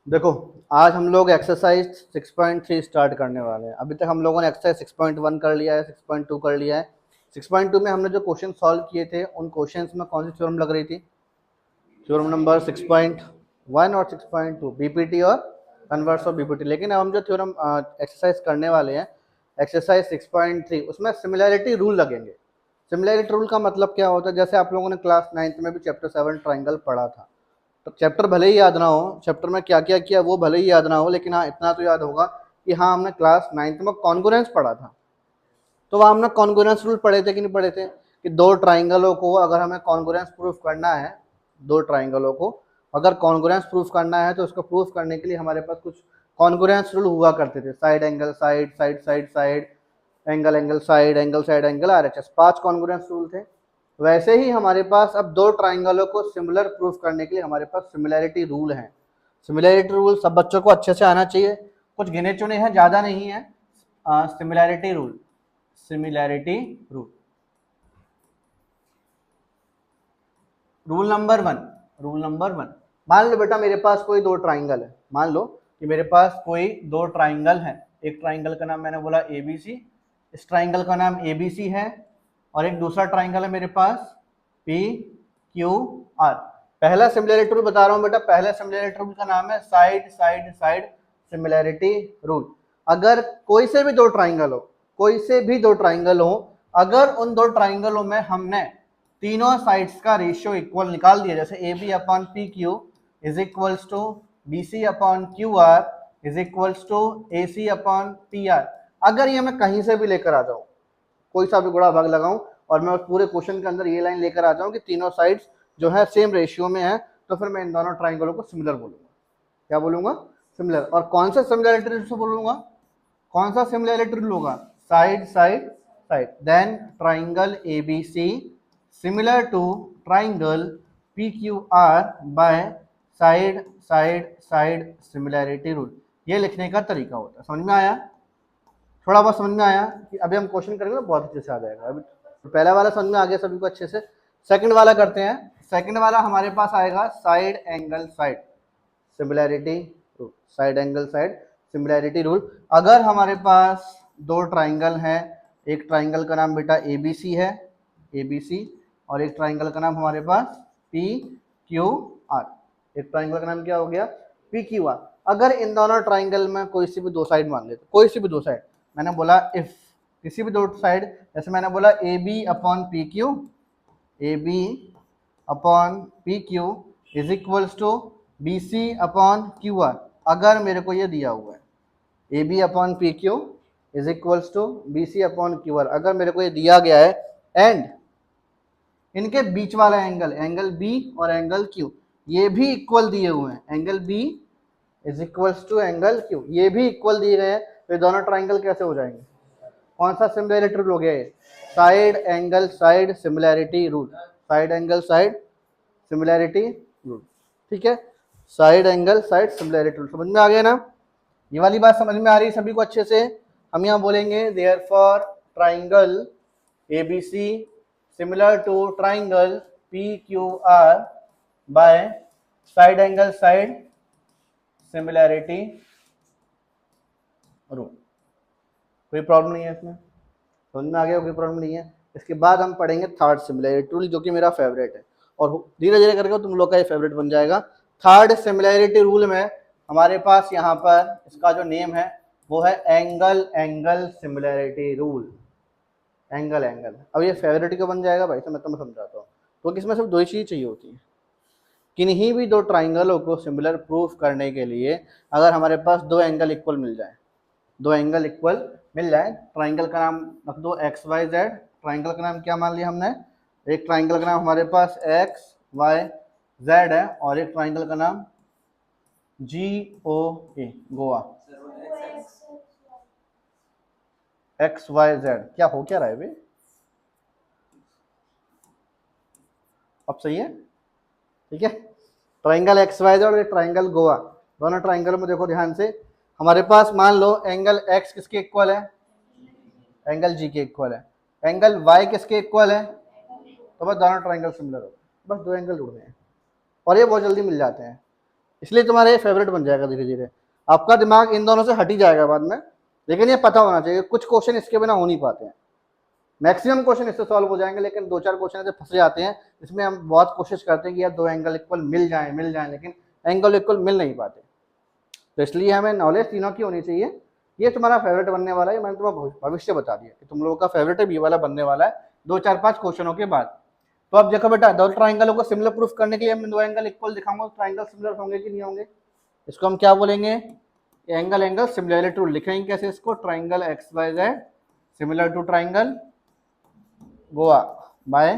देखो, आज हम लोग एक्सरसाइज 6.3 स्टार्ट करने वाले हैं। अभी तक हम लोगों ने एक्सरसाइज 6.1 कर लिया है, 6.2 कर लिया है। 6.2 में हमने जो क्वेश्चन सॉल्व किए थे उन क्वेश्चंस में कौन सी थ्योरम लग रही थी? थ्योरम नंबर 6.1 और 6.2 बीपीटी और कन्वर्स ऑफ बीपीटी। लेकिन अब हम जो थ्योरम एक्सरसाइज करने वाले हैं एक्सरसाइज 6.3 उसमें सिमिलैरिटी रूल लगेंगे। सिमिलैरिटी रूल का मतलब क्या होता है? जैसे आप लोगों ने क्लास 9th में भी चैप्टर 7 ट्राइंगल पढ़ा था, तो चैप्टर भले ही याद ना हो, चैप्टर में क्या क्या किया वो भले ही याद ना हो, लेकिन हाँ इतना तो याद होगा कि हाँ हमने क्लास 9th में कॉन्ग्रुएंस पढ़ा था। तो वहाँ हमने कॉन्ग्रुएंस रूल पढ़े थे कि नहीं पढ़े थे? कि दो ट्राइंगलों को अगर हमें कॉन्ग्रुएंस प्रूफ करना है, दो ट्राइंगलों को अगर कॉन्ग्रुएंस प्रूफ करना है तो उसको प्रूफ करने के लिए हमारे पास कुछ कॉन्ग्रुएंस रूल हुआ करते थे। Side angle side, side side side, angle angle side, angle side angle, RHS, 5 congruence rule थे। वैसे ही हमारे पास अब दो ट्राइंगलों को सिमिलर प्रूफ करने के लिए हमारे पास सिमिलैरिटी रूल है। सिमिलैरिटी रूल सब बच्चों को अच्छे से आना चाहिए, कुछ गिने चुने हैं, ज़्यादा नहीं है। Similarity rule, similarity rule, rule number one, rule number one. मान लो बेटा मेरे पास कोई दो ट्राइंगल है, मान लो कि मेरे पास कोई दो ट्राइंगल है। एक ट्राइंगल का नाम मैंने बोला ABC, इस ट्राइंगल का नाम ABC है, और एक दूसरा ट्राइंगल है मेरे पास PQR। पहला सिमिलैरिटी रूल बता रहा हूँ बेटा, पहला सिमिलैरिटी रूल का नाम है side side side similarity rule. अगर कोई से भी दो ट्राइंगल हो, कोई से भी दो ट्राइंगल हो, अगर उन दो ट्राइंगलों में हमने तीनों साइड्स का रेशियो इक्वल निकाल दिया, जैसे AB upon PQ is equals to BC upon QR is equals to AC upon PR। अगर ये मैं कहीं से भी लेकर आ जाऊं, कोई सा भी गुणा भाग लगाऊं और मैं उस पूरे क्वेश्चन के अंदर ये लाइन लेकर आ जाऊं कि तीनों साइड्स जो है सेम रेशियो में है, तो फिर मैं इन दोनों ट्राइंगलों को सिमिलर बोलूंगा। क्या बोलूंगा? सिमिलर। और कौन सा सिमिलैरिटी रूल से बोलूंगा? कौन सा सिमिलैरिटी रूल होगा? Side side side. Then triangle ABC similar to triangle PQR by side side side similarity rule. ये लिखने का तरीका होता है। समझ में आया? थोड़ा बहुत समझ में आया कि अभी हम क्वेश्चन करेंगे तो बहुत अच्छे से आ जाएगा। अभी तो पहला वाला समझ में आ गया सभी को अच्छे से। सेकंड वाला करते हैं। सेकंड वाला हमारे पास आएगा side angle side similarity rule. Side angle side similarity rule. अगर हमारे पास दो ट्राइंगल हैं, एक ट्राइंगल का नाम बेटा ABC है, ABC, और एक ट्राइंगल का नाम हमारे पास PQR। एक ट्राइंगल का नाम क्या हो गया? PQR। अगर इन दोनों ट्राइंगल में कोई सी भी दो साइड मान लेते, कोई सी भी दो साइड, मैंने बोला इफ किसी भी दो साइड, जैसे मैंने बोला AB upon PQ, AB upon PQ is equals to BC upon QR। अगर मेरे को ये दिया हुआ है AB upon PQ is equals to BC upon QR, अगर मेरे को ये दिया गया है, एंड इनके बीच वाला एंगल, एंगल B और एंगल Q ये भी इक्वल दिए हुए हैं, angle B is equals to angle Q ये भी इक्वल दिए गए हैं, तो ये दोनों ट्राइंगल कैसे हो जाएंगे? कौन सा सिमिलैरिटी रूल हो गया ये? Side angle side similarity rule. Side angle side similarity rule, ठीक है। Side angle side similarity rule समझ में आ गया ना? ये वाली बात समझ में आ रही है सभी को अच्छे से? हम यहाँ बोलेंगे therefore triangle ABC similar to triangle PQR by side angle side similarity rule. कोई प्रॉब्लम नहीं है इसमें? समझ में आ गया? कोई प्रॉब्लम नहीं है। इसके बाद हम पढ़ेंगे थर्ड सिमिलैरिटी रूल, जो कि मेरा फेवरेट है, और धीरे धीरे करके तुम लोग का ये फेवरेट बन जाएगा। थर्ड सिमिलैरिटी रूल में हमारे पास यहाँ पर इसका जो नेम है वो है angle angle similarity rule. Angle angle, अब ये फेवरेट क्यों बन जाएगा भाई? तो मैं तुम्हें समझाता हूँ। तो इसमें सिर्फ दो ही चीज़ चाहिए होती है। किन्हीं भी दो ट्राइंगलों को सिमिलर प्रूफ करने के लिए अगर हमारे पास दो एंगल इक्वल मिल जाए, दो एंगल इक्वल मिल जाए, ट्राइंगल का नाम रख दो XYZ। ट्राइंगल का नाम क्या मान लिया हमने? एक ट्राइंगल का नाम हमारे पास XYZ है, और एक ट्राइंगल का नाम GOA, गोवा। XYZ क्या हो क्या रहा है भाई? अब सही है? ठीक है। ट्राइंगल XYZ और ट्राइंगल गोवा, दोनों ट्राइंगल में देखो ध्यान से, हमारे पास मान लो एंगल X किसके इक्वल है? एंगल G के इक्वल है। एंगल Y किसके इक्वल है? तो बस दोनों ट्राइंगल सिमिलर हो, बस दो एंगल जुड़ गए हैं, और ये बहुत जल्दी मिल जाते हैं। इसलिए तुम्हारा ये फेवरेट बन जाएगा धीरे धीरे। आपका दिमाग इन दोनों से हट ही जाएगा बाद में, लेकिन ये पता होना चाहिए, कुछ क्वेश्चन इसके बिना हो नहीं पाते हैं। मैक्सिमम क्वेश्चन इससे सॉल्व हो जाएंगे, लेकिन 2-4 क्वेश्चन ऐसे फंसे जाते हैं, इसमें हम बहुत कोशिश करते हैं कि यार दो एंगल इक्वल मिल जाए, लेकिन एंगल इक्वल मिल नहीं पाते। तो इसलिए हमें नॉलेज तीनों की होनी चाहिए। ये तुम्हारा फेवरेट बनने वाला है, मैंने तुम्हें भविष्य बता दिया कि तुम लोगों का फेवरेट भी वाला बनने वाला है 2-4-5 क्वेश्चनों के बाद। तो अब देखो बेटा, दो ट्राइंगलों को सिमिलर प्रूफ करने के लिए मैं दो एंगल इक्वल दिखाऊंगा, ट्राइंगल सिमिलर होंगे कि नहीं होंगे। इसको हम क्या बोलेंगे, एंगल सिमिलरिटी रूल। लिखेंगे कैसे इसको, triangle XYZ similar to triangle Goa by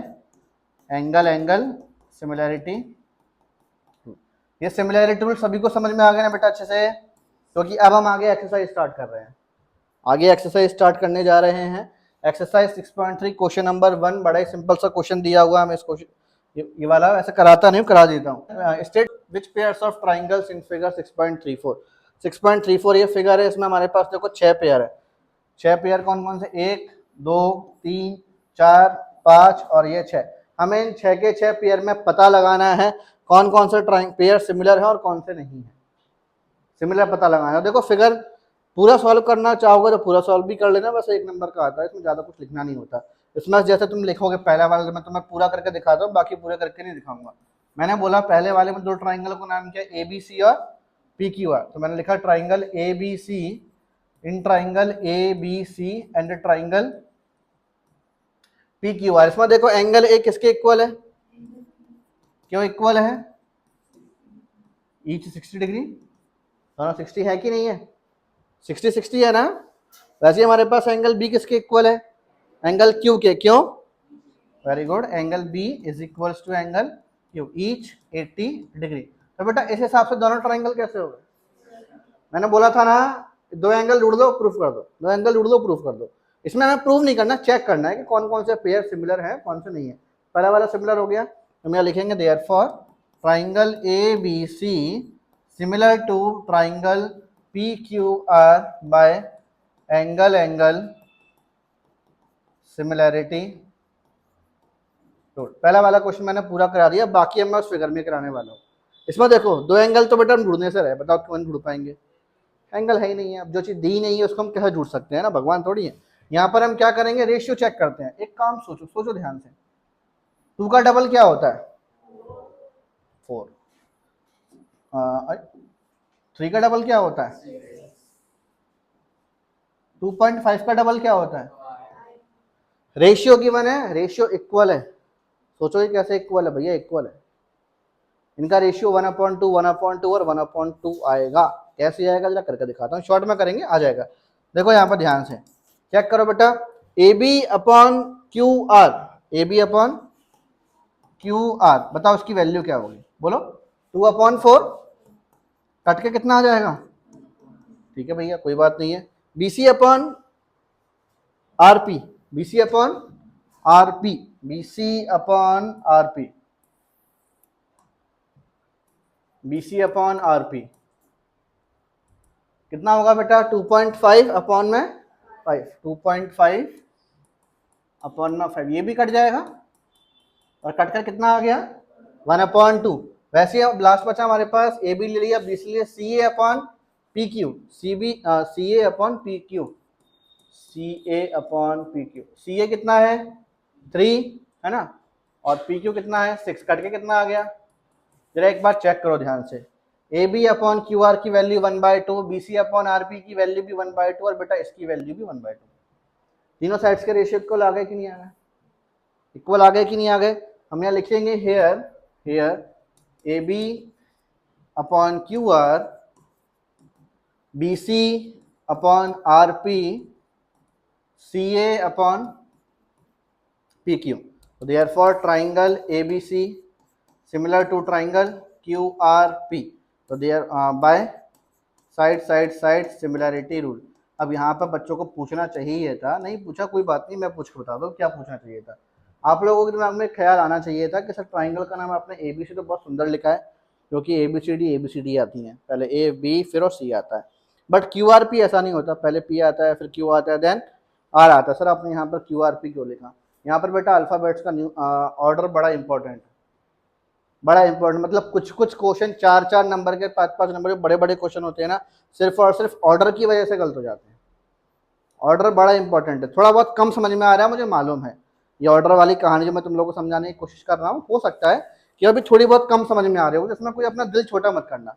angle similarity. ये सिमिलरिटी रूल सभी को समझ में आ गया ना बेटा अच्छे से, क्योंकि अब हम आगे एक्सरसाइज स्टार्ट कर रहे हैं। आगे एक्सरसाइज स्टार्ट करने जा रहे हैं। एक्सरसाइज 6.3 क्वेश्चन नंबर 1, बड़ा ही सिंपल सा क्वेश्चन दिया हुआ है। मैं इस क्वेश्चन ये वाला ऐसे कराता नहीं, करा देता हूँ। State which pairs of triangles in figure 6.34। 6.34 ये फिगर है, इसमें हमारे पास देखो 6 पेयर है। 6 पेयर कौन कौन से, 1 2 3 4 5 और ये 6। हमें इन 6 के 6 पेयर में पता लगाना है कौन कौन से पेयर सिमिलर है और कौन से नहीं है। सिमिलर पता लगाना है। देखो फिगर पूरा सॉल्व करना चाहोगे तो पूरा सॉल्व भी कर लेना, बस 1 नंबर का आता है, इसमें ज़्यादा कुछ लिखना नहीं होता। इसमें जैसे तुम लिखोगे पहला वाले में, तुम्हें पूरा करके दिखाता हूँ, बाकी पूरे करके नहीं दिखाऊंगा। मैंने बोला पहले वाले में दो ट्राइंगल को नाम किया ABC और PQR, तो मैंने लिखा triangle ABC, in triangle ABC and triangle PQR। इसमें देखो एंगल ए किसके इक्वल है, क्यों इक्वल है, ईच 60 डिग्री, दोनों 60 है कि नहीं है, 60-60 है ना। वैसे हमारे पास एंगल बी किसके इक्वल है, एंगल क्यू के, क्यों, very good, angle B is equals to angle Q, each 80 degree. तो बेटा इस हिसाब से दोनों ट्राइंगल कैसे हो गए, मैंने बोला था ना दो एंगल जोड़ दो प्रूफ कर दो, दो एंगल जोड़ दो प्रूफ कर दो। इसमें हमें प्रूफ नहीं करना, चेक करना है कि कौन कौन से पेयर सिमिलर है कौन से नहीं है। पहला वाला सिमिलर हो गया, तो हम लिखेंगे therefore triangle ABC similar to triangle PQR by angle similarity rule. पहला वाला क्वेश्चन मैंने पूरा करा दिया, बाकी मैं उस फिगर में कराने वाला हूँ। इसमें देखो दो एंगल तो बेटा हम ढूंढने से रहे, बताओ कौन ढूंढ पाएंगे, एंगल है ही नहीं है। अब जो चीज दी नहीं है उसको हम कैसे ढूंढ सकते हैं ना, भगवान थोड़ी है। यहाँ पर हम क्या करेंगे, रेशियो चेक करते हैं। एक काम सोचो, सोचो ध्यान से, 2 का डबल क्या होता है 4, 3 का डबल क्या होता है 2.5 का डबल क्या होता है, रेशियो गिवन है, रेशियो इक्वल है। सोचो ये कैसे इक्वल है भैया, इक्वल है। इनका रेशियो 1/2 1/2 और 1/2 आएगा। कैसे आएगा जरा करके दिखाता हूँ, शॉर्ट में करेंगे आ जाएगा। देखो यहाँ पर ध्यान से चेक करो बेटा, AB/QR, AB/QR बताओ उसकी वैल्यू क्या होगी, बोलो 2/4, कट के कितना आ जाएगा, ठीक है भैया कोई बात नहीं है। BC/RP, BC/RP, BC/RP, BC/RP कितना होगा बेटा 2.5 अपॉन में 5, 2.5 अपॉन में 5, ये भी कट जाएगा और कट कर कितना आ गया 1/2। वैसे अब लास्ट बचा हमारे पास AB ले लिया, BC ले लिया, CA/PQ, CA/PQ, CA/PQ, CA कितना है 3 है ना, और PQ कितना है 6, कट के कितना आ गया, जरा एक बार चेक करो ध्यान से। AB/QR की वैल्यू 1/2, BC/RP की वैल्यू भी 1/2 और बेटा इसकी वैल्यू भी 1/2। तीनों साइड्स के रेशियो इक्वल आ गए कि नहीं आ गए, इक्वल आ गए कि नहीं आ गए। हम यहाँ लिखेंगे hair AB/QR BC/RP CA/PQ। So therefore triangle ABC similar to triangle QRP, so there by side similarity rule। अब यहाँ पर बच्चों को पूछना चाहिए था, नहीं पूछा कोई बात नहीं, मैं पूछ के बता दूँ क्या पूछना चाहिए था। आप लोगों के दिमाग में ख्याल आना चाहिए था कि सर ट्राइंगल का नाम आपने ABC तो बहुत सुंदर लिखा है, क्योंकि ABCD आती हैं, पहले A B फिर और C आता है। बट QRP ऐसा नहीं होता, पहले P आता है फिर Q आता है देन R आता है। सर आपने यहाँ पर QRP क्यों लिखा, यहाँ पर बेटा अल्फ़ाबेट्स का ऑर्डर बड़ा इंपॉर्टेंट है। बड़ा इंपॉर्टेंट, मतलब कुछ कुछ क्वेश्चन 4 4 नंबर के, 5 5 नंबर के बड़े बड़े क्वेश्चन होते हैं ना, सिर्फ और सिर्फ ऑर्डर की वजह से गलत हो जाते हैं। ऑर्डर बड़ा इंपॉर्टेंट है। थोड़ा बहुत कम समझ में आ रहा है मुझे मालूम है, ये ऑर्डर वाली कहानी जो मैं तुम लोगों को समझाने की कोशिश कर रहा हूँ, हो सकता है कि अभी थोड़ी बहुत कम समझ में आ रही हो, जिसमें कोई अपना दिल छोटा मत करना,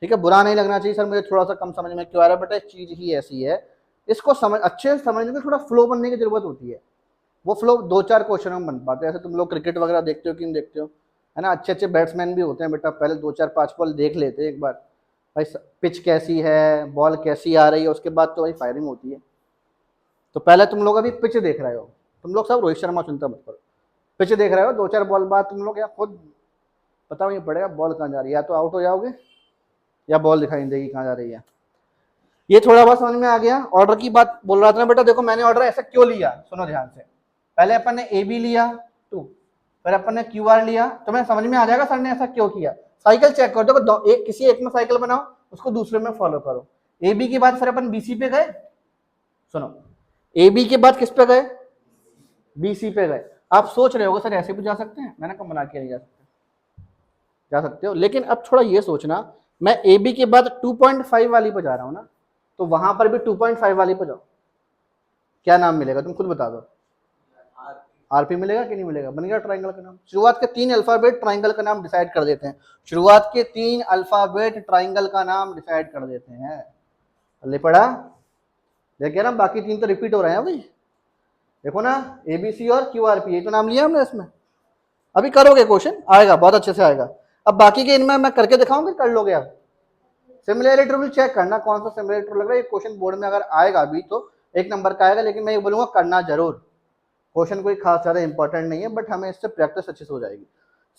ठीक है? बुरा नहीं लगना चाहिए सर मुझे थोड़ा सा कम समझ में क्यों आ रहा है, बट चीज ही ऐसी है, इसको समझ अच्छे से समझने में थोड़ा फ्लो बनने की जरूरत होती है। वो फ्लो 2 4 क्वेश्चन में बन पाते हैं। ऐसे तुम लोग क्रिकेट वगैरह देखते हो कि नहीं देखते हो, है ना? अच्छे अच्छे बैट्समैन भी होते हैं बेटा, पहले 2 4 5 बॉल देख लेते हैं एक बार, भाई पिच कैसी है, बॉल कैसी आ रही है, उसके बाद तो भाई फायरिंग होती है। तो पहले तुम लोग अभी पिच देख रहे हो, तुम लोग सब रोहित शर्मा सुनता मत करो, पिच देख रहे हो, 2 4 बॉल बाद तुम लोग या खुद पता नहीं पड़ेगा बॉल कहाँ जा रही है, या तो आउट हो जाओगे या बॉल दिखाई नहीं देगी कहाँ जा रही है। ये थोड़ा बहुत समझ में आ गया। ऑर्डर की बात बोल रहा था ना बेटा, देखो मैंने ऑर्डर ऐसा क्यों लिया, सुनो ध्यान से। पहले अपन ने ए बी लिया 2, फिर अपन ने क्यू आर लिया, तो मैं समझ में आ जाएगा सर ने ऐसा क्यों किया। साइकिल चेक कर दो, एक किसी एक में साइकिल बनाओ, उसको दूसरे में फॉलो करो। ए बी के बाद फिर अपन बीसी पे गए, सुनो, ए बी के बाद किस पे गए, बीसी पे गए। आप सोच रहे होगे सर ऐसे भी जा सकते हैं, मैंने कब मना किया नहीं जा सकते, जा सकते हो, लेकिन अब थोड़ा ये सोचना, मैं ए बी के बाद 2.5 वाली पे जा रहा हूँ ना, तो वहां पर भी 2.5 वाली पे जाओ, क्या नाम मिलेगा तुम खुद बता दो, आरपी मिलेगा कि नहीं मिलेगा, बन गया ट्राइंगल का नाम। शुरुआत के 3 अल्फाबेट ट्राइंगल का नाम डिसाइड कर देते हैं, शुरुआत के 3 अल्फाबेट ट्राइंगल का नाम डिसाइड कर देते हैं। ले पड़ा, देखिए ना बाकी 3 तो रिपीट हो रहे हैं भाई, देखो ना एबीसी और क्यूआरपी, ये तो नाम लिया हमने इसमें। अभी करोगे क्वेश्चन, आएगा बहुत अच्छे से आएगा। अब बाकी के इनमें मैं करके दिखाऊंगा, कर लोगे आप। सिमिलरिटी रूल चेक करना कौन सा सिमिलरिटी रूल लग रहा है, ये क्वेश्चन बोर्ड में अगर आएगा अभी तो 1 नंबर का आएगा, लेकिन मैं ये बोलूंगा करना जरूर। क्वेश्चन कोई खास ज़्यादा इंपॉर्टेंट नहीं है, बट हमें इससे प्रैक्टिस अच्छे से हो जाएगी।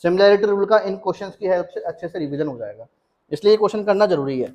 सिमिलरिटी रूल का इन क्वेश्चन की हेल्प से अच्छे से रिवीजन हो जाएगा, इसलिए ये क्वेश्चन करना जरूरी है।